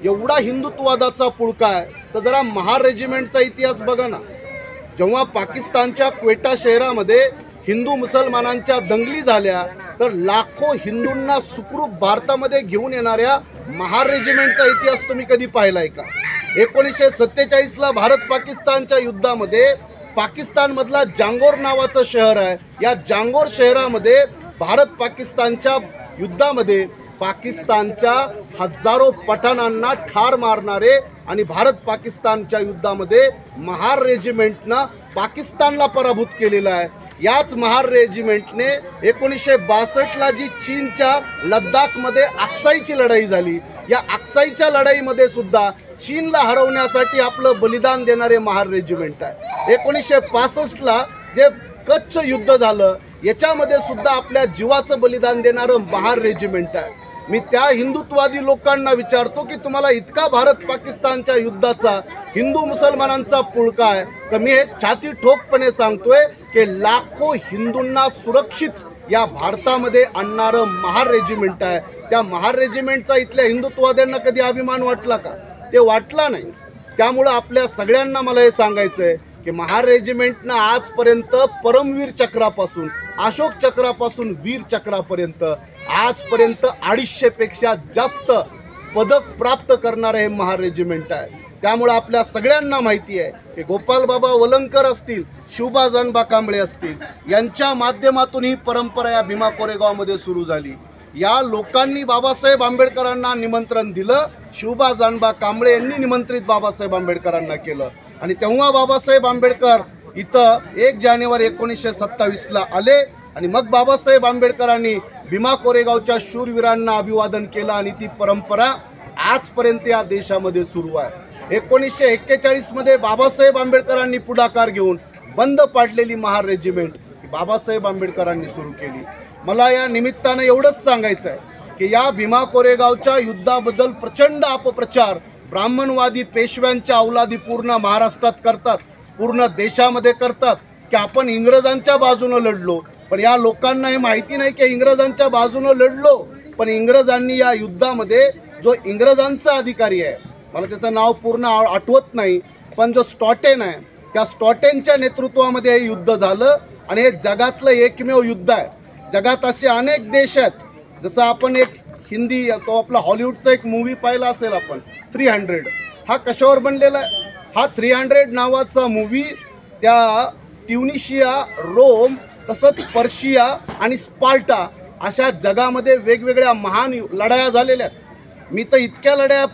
एवढा हिंदुत्ववादाचा पुळका आहे तर जरा महार रेजिमेंटचा इतिहास बघा ना। जेव्हा पाकिस्तानच्या क्वेटा शहरामध्ये हिंदू मुसलमानांच्या दंगली झाल्या तर लाखो हिंदूंना सुखरूप भारतामध्ये घेऊन येणाऱ्या महार रेजिमेंटचा इतिहास तुम्ही कधी पाहिलाय का? 1947ला भारत पाकिस्तानच्या युद्धामध्ये पाकिस्तानमधला जांगोर नावाचं शहर आहे, या जांगोर शहरामध्ये भारत पाकिस्तानच्या युद्धामध्ये पाकिस्तानच्या हजारो पठाणांना ठार मारणारे आणि भारत पाकिस्तानच्या युद्धामध्ये महार रेजिमेंटनं पाकिस्तानला पराभूत केलेला आहे। याच महार रेजिमेंटने 1962ला जी चीनच्या लद्दाखमध्ये अक्साईची लढाई झाली, या अक्साईच्या लढाईमध्ये सुद्धा चीनला हरवण्यासाठी आपलं बलिदान देणारे महार रेजिमेंट आहे। 1965ला जे कच्छ युद्ध झालं याच्यामध्ये सुद्धा आपल्या जीवाचं बलिदान देणारं महार रेजिमेंट आहे। मी त्या हिंदुत्ववादी लोकांना विचारतो की तुम्हाला इतका भारत पाकिस्तानच्या युद्धाचा हिंदू मुसलमानांचा पुळका आहे तर मी हे छाती ठोकपणे सांगतोय की लाखो हिंदूंना सुरक्षित या भारतामध्ये आणणारं महार रेजिमेंट आहे। त्या महार रेजिमेंटचा इथल्या हिंदुत्ववाद्यांना कधी अभिमान वाटला का? ते वाटला नाही। त्यामुळं आपल्या सगळ्यांना मला हे सांगायचं आहे की महार रेजिमेंटनं आजपर्यंत परमवीर चक्रापासून अशोक चक्रापासून वीर चक्रापर्यंत आजपर्यंत 250 पेक्षा जास्त पदक प्राप्त करणारे हे महार रेजिमेंट आहे। त्यामुळे आपल्या सगळ्यांना माहिती आहे की गोपाल बाबा वलंकर असतील, शिवबा जानबा कांबळे असतील, यांच्या माध्यमातून ही परंपरा या भीमा कोरेगावमध्ये सुरू झाली। या लोकांनी बाबासाहेब आंबेडकरांना निमंत्रण दिलं, शिवबा जानबा कांबळे यांनी निमंत्रित बाबासाहेब आंबेडकरांना केलं आणि तेव्हा बाबासाहेब आंबेडकर इथं 1 जानेवारी 1927ला आले आणि मग बाबासाहेब आंबेडकरांनी भीमा कोरेगावच्या शूरवीरांना अभिवादन केलं आणि ती परंपरा आजपर्यंत या देशामध्ये सुरू आहे। 1941मध्ये बाबासाहेब आंबेडकरांनी पुढाकार घेऊन बंद पाडलेली महार रेजिमेंट बाबासाहेब आंबेडकरांनी सुरू केली। मला या निमित्तानं एवढंच सांगायचं आहे की या भीमा कोरेगावच्या युद्धाबद्दल प्रचंड अपप्रचार ब्राह्मणवादी पेशव्यांच्या अवलादी पूर्ण महाराष्ट्रात करतात, पूर्ण देशामध्ये करतात की आपण इंग्रजांच्या बाजूनं लढलो, पण या लोकांना हे माहिती नाही की इंग्रजांच्या बाजूनं लढलो पण इंग्रजांनी या युद्धामध्ये जो इंग्रजांचा अधिकारी आहे, मला त्याचं नाव पूर्ण आठवत नाही, पण जो स्टॉटेन आहे त्या स्टॉटेनच्या नेतृत्वामध्ये हे युद्ध झालं आणि हे जगातलं एकमेव युद्ध आहे। जगात असे अनेक देश आहेत, जसं आपण एक हिंदी तो आपला हॉलिवूडचा एक मूवी पाहिला असेल आपण 300, हा कशावर बनलेला आहे? हा 300 नावाचा मूवी त्या ट्युनिशिया, रोम, तसंच पर्शिया आणि स्पार्टा अशा जगामध्ये वेगवेगळ्या महान लढाया झालेल्या आहेत। मी तर इतक्या लढाया